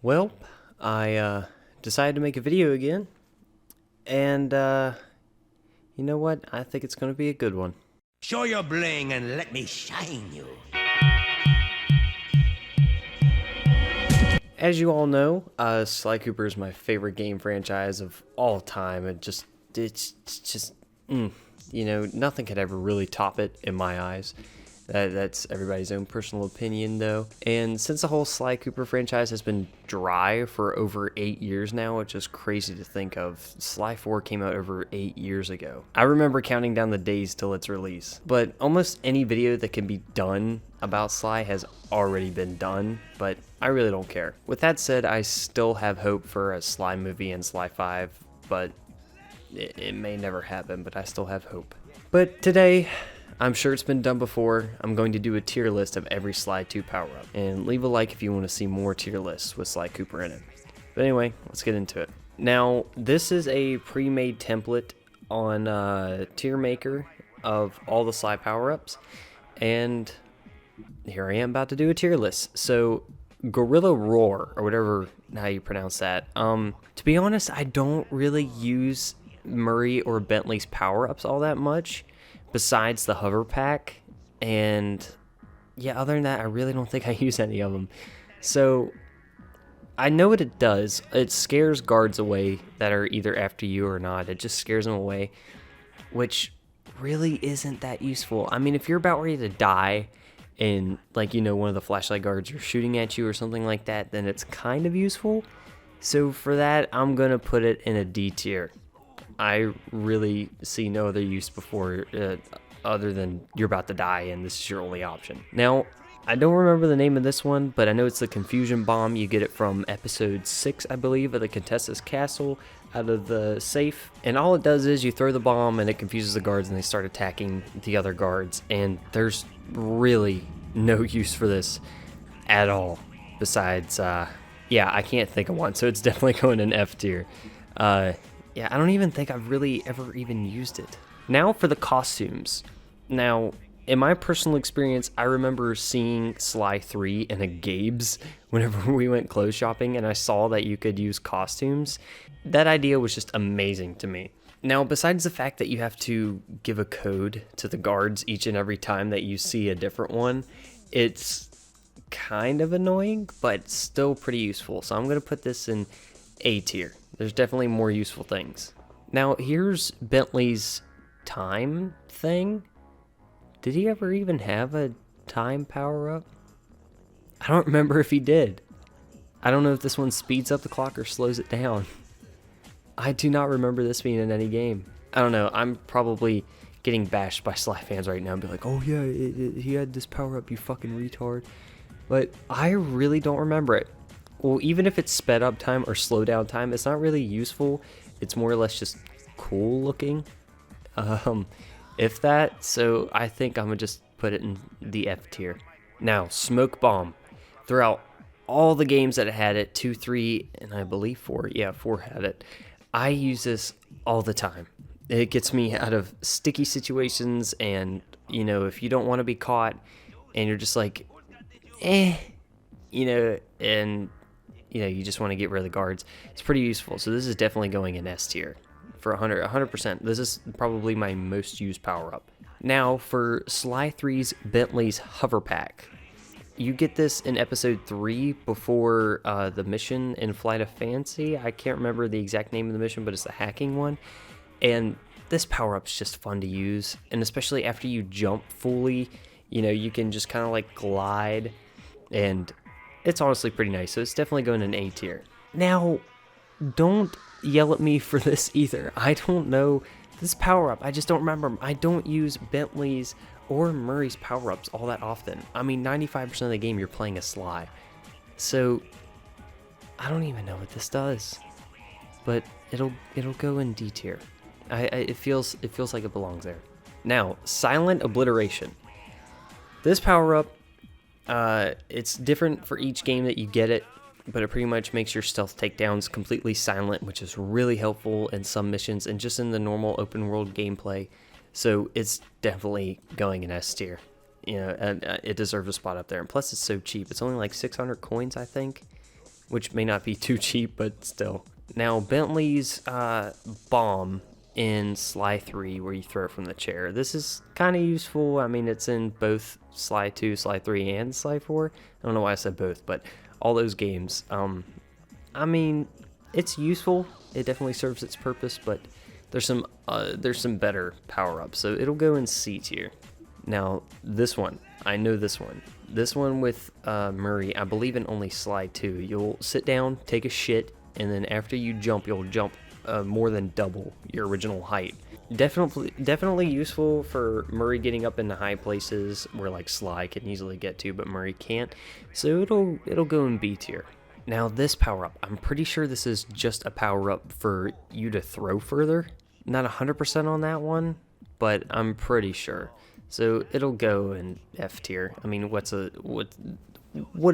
Well, I decided to make a video again, and you know what? I think it's going to be a good one. Show your bling and let me shine you. As you all know, Sly Cooper is my favorite game franchise of all time. It's just, nothing could ever really top it in my eyes. That's everybody's own personal opinion, though. And since the whole Sly Cooper franchise has been dry for over 8 years now, which is crazy to think of, Sly 4 came out over 8 years ago. I remember counting down the days till its release. But almost any video that can be done about Sly has already been done, but I really don't care. With that said, I still have hope for a Sly movie in Sly 5, but it may never happen, but I still have hope. But today, I'm sure it's been done before, I'm going to do a tier list of every Sly 2 power-up. And leave a like if you want to see more tier lists with Sly Cooper in it. But anyway, let's get into it. Now, this is a pre-made template on Tier Maker of all the Sly power-ups. And here I am about to do a tier list. So, Gorilla Roar, or whatever how you pronounce that. To be honest, I don't really use Murray or Bentley's power-ups all that much, besides the hover pack, and yeah, other than that, I really don't think I use any of them. So I know what it does. It scares guards away that are either after you or not. It just scares them away, which really isn't that useful. I mean, if you're about ready to die and, like, one of the flashlight guards are shooting at you or something like that, then it's kind of useful. So for that, I'm gonna put it in a D tier. I really see no other use before other than you're about to die and this is your only option. Now, I don't remember the name of this one, but I know it's the Confusion Bomb. You get it from episode 6, I believe, of the Contessa's Castle out of the safe. And all it does is you throw the bomb and it confuses the guards and they start attacking the other guards. And there's really no use for this at all. Besides, yeah, I can't think of one, so it's definitely going in F tier. Yeah, I don't even think I've really ever even used it. Now for the costumes. Now, in my personal experience, I remember seeing Sly 3 in a Gabe's whenever we went clothes shopping and I saw that you could use costumes. That idea was just amazing to me. Now, besides the fact that you have to give a code to the guards each and every time that you see a different one, it's kind of annoying, but still pretty useful. So I'm going to put this in A tier. There's definitely more useful things. Now, here's Bentley's time thing. Did he ever even have a time power-up? I don't remember if he did. I don't know if this one speeds up the clock or slows it down. I do not remember this being in any game. I don't know. I'm probably getting bashed by Sly fans right now and be like, oh yeah, he had this power-up, you fucking retard. But I really don't remember it. Well, even if it's sped up time or slow down time, it's not really useful. It's more or less just cool looking. If that, so I think I'm gonna just put it in the F tier. Now, Smoke Bomb. Throughout all the games that had it, 2, 3, and I believe 4, yeah, 4 had it, I use this all the time. It gets me out of sticky situations, and, if you don't want to be caught, and you're just like, and you just want to get rid of the guards, it's pretty useful. So this is definitely going in S tier for 100%. This is probably my most used power-up. Now for Sly 3's Bentley's Hover Pack. You get this in episode 3 before the mission in Flight of Fancy. I can't remember the exact name of the mission, but it's the hacking one. And this power-up's just fun to use. And especially after you jump fully, you can just kind of like glide, and it's honestly pretty nice, so it's definitely going in A tier. Now, don't yell at me for this either. I don't know this power-up. I just don't remember them. I don't use Bentley's or Murray's power-ups all that often. I mean, 95% of the game you're playing a Sly. So, I don't even know what this does. But it'll go in D tier. It feels like it belongs there. Now, Silent Obliteration. This power-up, it's different for each game that you get it, but it pretty much makes your stealth takedowns completely silent, which is really helpful in some missions and just in the normal open world gameplay. So it's definitely going in S tier. And it deserves a spot up there. And plus, it's so cheap. It's only like 600 coins, I think. which may not be too cheap, but still. Now, Bentley's bomb in Sly 3, where you throw it from the chair. This is kind of useful. I mean, it's in both Sly 2, Sly 3, and Sly 4. I don't know why I said both, but all those games. I mean, it's useful. It definitely serves its purpose, but there's some better power-ups, so it'll go in C tier. Now, this one, I know this one. This one with Murray, I believe in only Sly 2. You'll sit down, take a shit, and then after you jump, you'll jump more than double your original height. Definitely useful for Murray getting up into high places where like Sly can easily get to, but Murray can't. So it'll go in B tier. Now this power up, I'm pretty sure this is just a power up for you to throw further. Not 100% on that one, but I'm pretty sure. So it'll go in F tier. I mean, what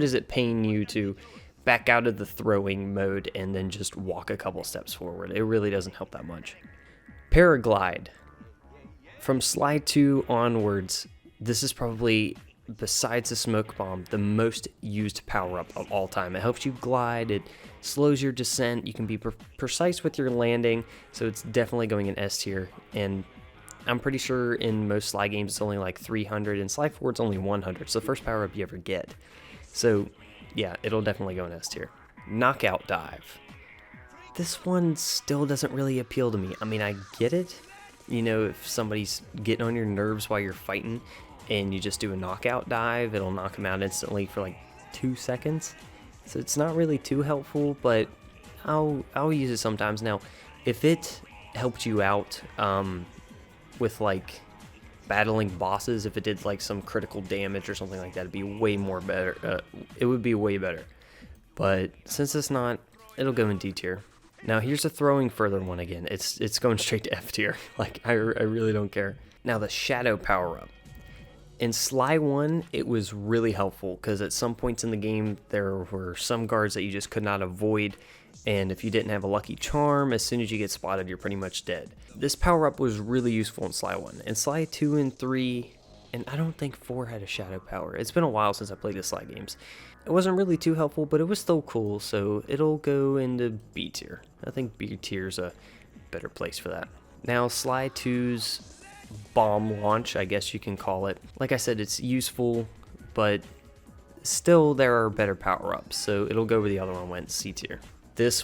is it paying you to back out of the throwing mode and then just walk a couple steps forward? It really doesn't help that much. Paraglide. From Sly 2 onwards, this is probably, besides the smoke bomb, the most used power-up of all time. It helps you glide, it slows your descent, you can be precise with your landing, so it's definitely going in S tier. And I'm pretty sure in most Sly games it's only like 300, and Sly 4 it's only 100. It's the first power-up you ever get. So yeah, it'll definitely go in S tier. Knockout Dive. This one still doesn't really appeal to me. I mean, I get it. You know, if somebody's getting on your nerves while you're fighting and you just do a knockout dive, it'll knock them out instantly for like 2 seconds. So it's not really too helpful, but I'll use it sometimes. Now, if it helped you out with like battling bosses, if it did like some critical damage or something like that, it'd be way more better. It would be way better. But since it's not, it'll go in D tier. Now here's a throwing further one again. It's going straight to F tier. Like I really don't care. Now the shadow power up. In Sly 1, it was really helpful because at some points in the game there were some guards that you just could not avoid, and if you didn't have a lucky charm, as soon as you get spotted, you're pretty much dead. This power up was really useful in Sly 1. In Sly 2 and 3, and I don't think 4 had a shadow power. It's been a while since I played the Sly games. It wasn't really too helpful, but it was still cool, so it'll go into B tier. I think B tier's a better place for that. Now, Sly 2's bomb launch, I guess you can call it. Like I said, it's useful, but still there are better power-ups, so it'll go where the other one went, C tier. This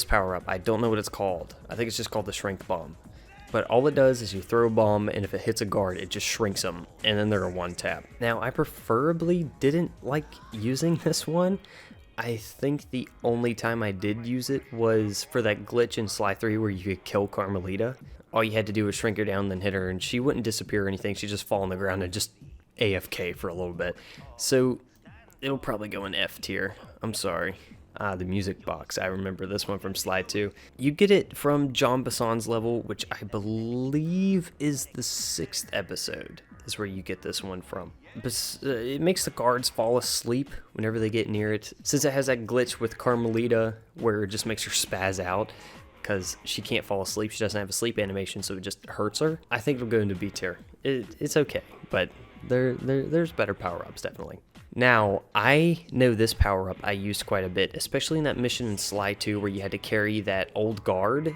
power-up, I don't know what it's called. I think it's just called the Shrink Bomb. But all it does is you throw a bomb, and if it hits a guard, it just shrinks them, and then they're a one-tap. Now, I preferably didn't like using this one. I think the only time I did use it was for that glitch in Sly 3 where you could kill Carmelita. All you had to do was shrink her down, then hit her, and she wouldn't disappear or anything. She'd just fall on the ground and just AFK for a little bit. So it'll probably go in F tier. I'm sorry. The music box. I remember this one from Sly 2. You get it from John Basson's level, which I believe is the 6th episode, is where you get this one from. But it makes the guards fall asleep whenever they get near it. Since it has that glitch with Carmelita, where it just makes her spaz out, because she can't fall asleep, she doesn't have a sleep animation, so it just hurts her. I think it'll go into B tier. It's okay, but there's better power-ups, definitely. Now, I know this power-up I used quite a bit, especially in that mission in Sly 2 where you had to carry that old guard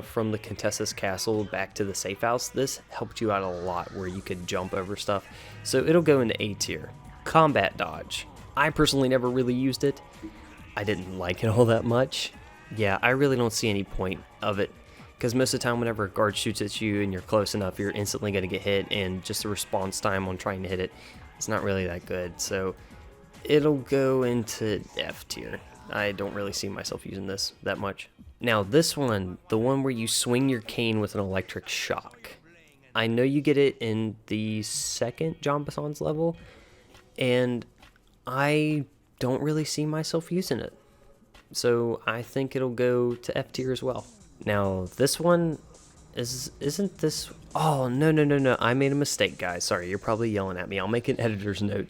from the Contessa's castle back to the safe house. This helped you out a lot where you could jump over stuff, so it'll go into A tier. Combat dodge. I personally never really used it. I didn't like it all that much. Yeah, I really don't see any point of it, because most of the time whenever a guard shoots at you and you're close enough, you're instantly going to get hit, and just the response time on trying to hit it, it's not really that good, so it'll go into F tier. I don't really see myself using this that much. Now this one, the one where you swing your cane with an electric shock. I know you get it in the 2nd John Basson's level, and I don't really see myself using it. So I think it'll go to F tier as well. Now this one isn't this... Oh, no. I made a mistake, guys. Sorry, you're probably yelling at me. I'll make an editor's note.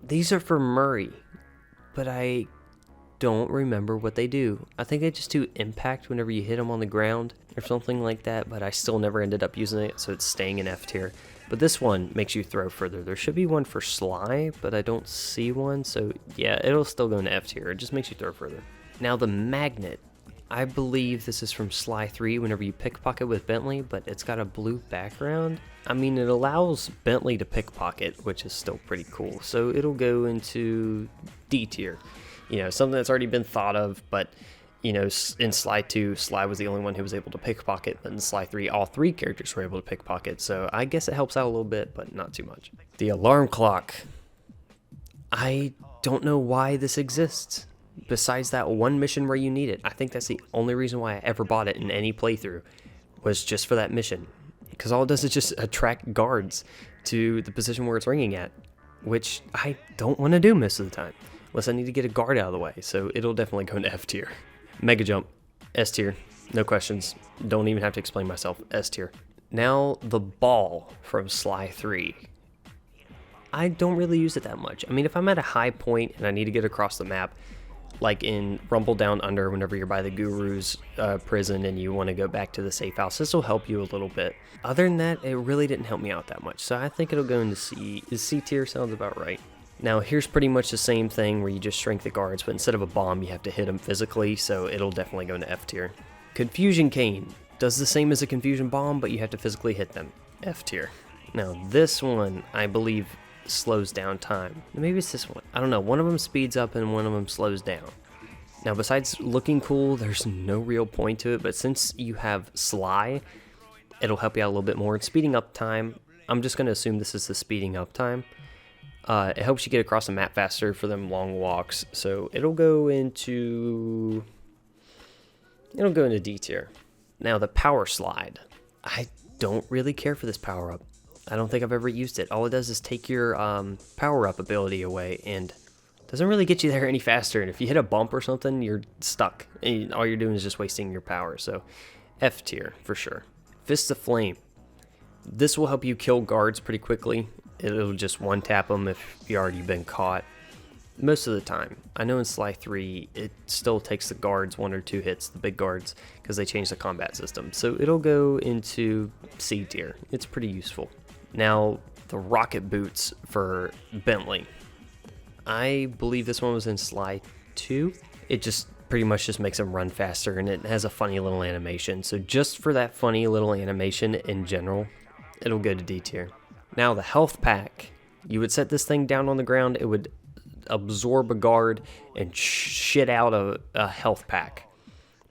These are for Murray, but I don't remember what they do. I think they just do impact whenever you hit them on the ground or something like that, but I still never ended up using it, so it's staying in F tier. But this one makes you throw further. There should be one for Sly, but I don't see one. So yeah, it'll still go into F tier. It just makes you throw further. Now the magnet. I believe this is from Sly 3 whenever you pickpocket with Bentley, but it's got a blue background. I mean, it allows Bentley to pickpocket, which is still pretty cool. So it'll go into D tier. You know, something that's already been thought of, but you know, in Sly 2, Sly was the only one who was able to pickpocket, but in Sly 3, all 3 characters were able to pickpocket, so I guess it helps out a little bit, but not too much. The alarm clock. I don't know why this exists, besides that one mission where you need it. I think that's the only reason why I ever bought it in any playthrough, was just for that mission. Because all it does is just attract guards to the position where it's ringing at, which I don't want to do most of the time, unless I need to get a guard out of the way, so it'll definitely go into F tier. Mega Jump, S tier, no questions, don't even have to explain myself, S tier. Now the ball from Sly 3. I don't really use it that much. I mean, if I'm at a high point and I need to get across the map, like in Rumble Down Under, whenever you're by the Guru's prison and you want to go back to the safe house, this will help you a little bit. Other than that, it really didn't help me out that much, so I think it'll go into C. C tier sounds about right. Now here's pretty much the same thing where you just shrink the guards, but instead of a bomb you have to hit them physically, so it'll definitely go into F tier. Confusion Kane does the same as a confusion bomb, but you have to physically hit them. F tier. Now this one, I believe, slows down time. Maybe it's this one. I don't know. One of them speeds up and one of them slows down. Now besides looking cool, there's no real point to it, but since you have Sly, it'll help you out a little bit more. It's speeding up time. I'm just going to assume this is the speeding up time. It helps you get across the map faster for them long walks, so it'll go into D tier. Now the power slide. I don't really care for this power up. I don't think I've ever used it. All it does is take your power up ability away and doesn't really get you there any faster. And if you hit a bump or something, you're stuck. And all you're doing is just wasting your power. So F tier for sure. Vista Flame. This will help you kill guards pretty quickly. It'll just one tap them if you already been caught. Most of the time. I know in Sly 3, it still takes the guards 1 or 2 hits, the big guards, because they changed the combat system. So it'll go into C tier. It's pretty useful. Now, the rocket boots for Bentley. I believe this one was in Sly 2. It just pretty much just makes him run faster, and it has a funny little animation. So just for that funny little animation in general, it'll go to D tier. Now the health pack. You would set this thing down on the ground, it would absorb a guard and shit out a health pack.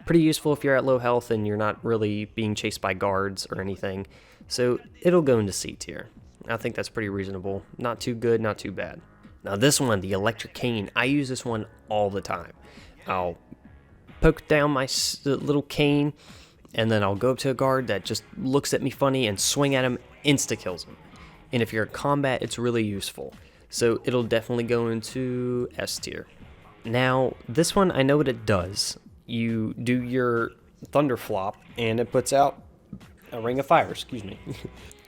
Pretty useful if you're at low health and you're not really being chased by guards or anything. So it'll go into C tier. I think that's pretty reasonable. Not too good, not too bad. Now this one, the electric cane, I use this one all the time. I'll poke down my little cane, and then I'll go up to a guard that just looks at me funny and swing at him, insta-kills him. And if you're in combat, it's really useful. So it'll definitely go into S tier. Now, this one, I know what it does. You do your thunder flop, and it puts out a ring of fire, excuse me.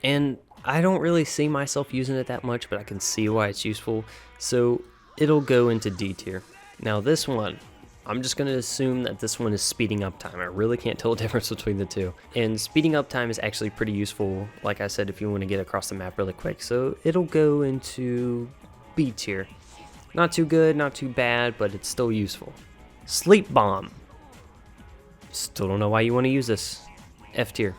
And I don't really see myself using it that much, but I can see why it's useful. So it'll go into D tier. Now this one, I'm just going to assume that this one is speeding up time. I really can't tell the difference between the two. And speeding up time is actually pretty useful, like I said, if you want to get across the map really quick. So it'll go into B tier. Not too good, not too bad, but it's still useful. Sleep Bomb. Still don't know why you want to use this. F tier.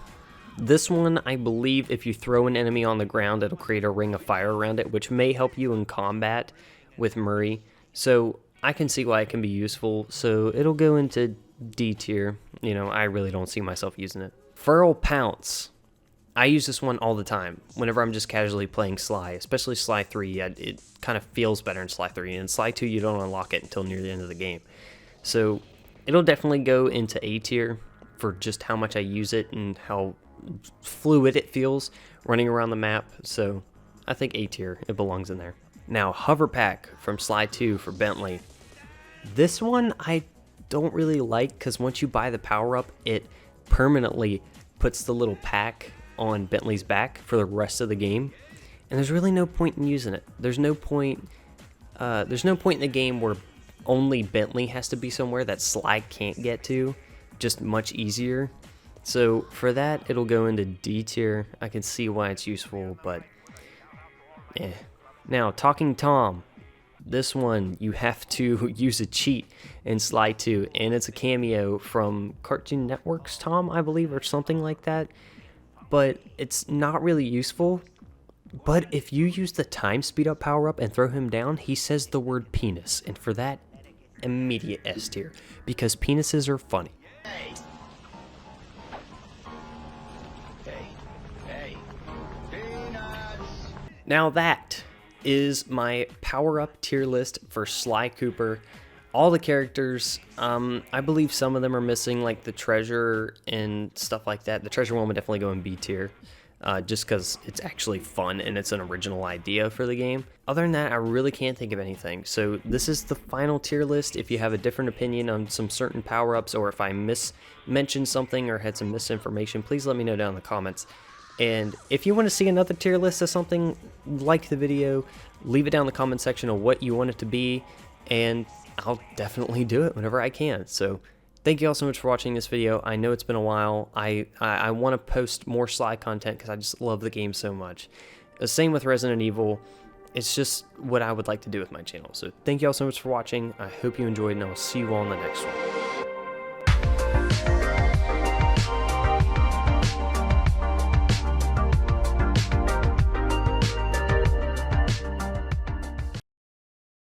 This one, I believe if you throw an enemy on the ground, it'll create a ring of fire around it, which may help you in combat with Murray. So I can see why it can be useful, so it'll go into D tier. You know, I really don't see myself using it. Feral Pounce. I use this one all the time, whenever I'm just casually playing Sly, especially Sly 3. It kind of feels better in Sly 3, and in Sly 2 you don't unlock it until near the end of the game. So it'll definitely go into A tier for just how much I use it and how fluid it feels running around the map, so I think A tier, it belongs in there. Now, Hover Pack from Sly 2 for Bentley. This one I don't really like because once you buy the power-up, it permanently puts the little pack on Bentley's back for the rest of the game, and there's really no point in using it. There's no point in the game where only Bentley has to be somewhere that Sly can't get to, just much easier. So for that, it'll go into D tier. I can see why it's useful, but eh. Now, Talking Tom. This one, you have to use a cheat in Sly 2, and it's a cameo from Cartoon Network's Tom, I believe, or something like that. But it's not really useful. But if you use the time speed up power up and throw him down, he says the word penis, and for that, immediate S tier, because penises are funny. Hey, peanuts! Now that is my power-up tier list for Sly Cooper. All the characters, I believe some of them are missing, like the treasure and stuff like that. The treasure one would definitely go in B tier, just because it's actually fun and it's an original idea for the game. Other than that, I really can't think of anything. So this is the final tier list. If you have a different opinion on some certain power-ups, or if I mentioned something or had some misinformation, please let me know down in the comments. And if you want to see another tier list of something, like the video, leave it down in the comment section of what you want it to be, and I'll definitely do it whenever I can. So thank you all so much for watching this video. I know it's been a while. I want to post more Sly content because I just love the game so much. The same with Resident Evil. It's just what I would like to do with my channel. So thank you all so much for watching. I hope you enjoyed, and I will see you all in the next one.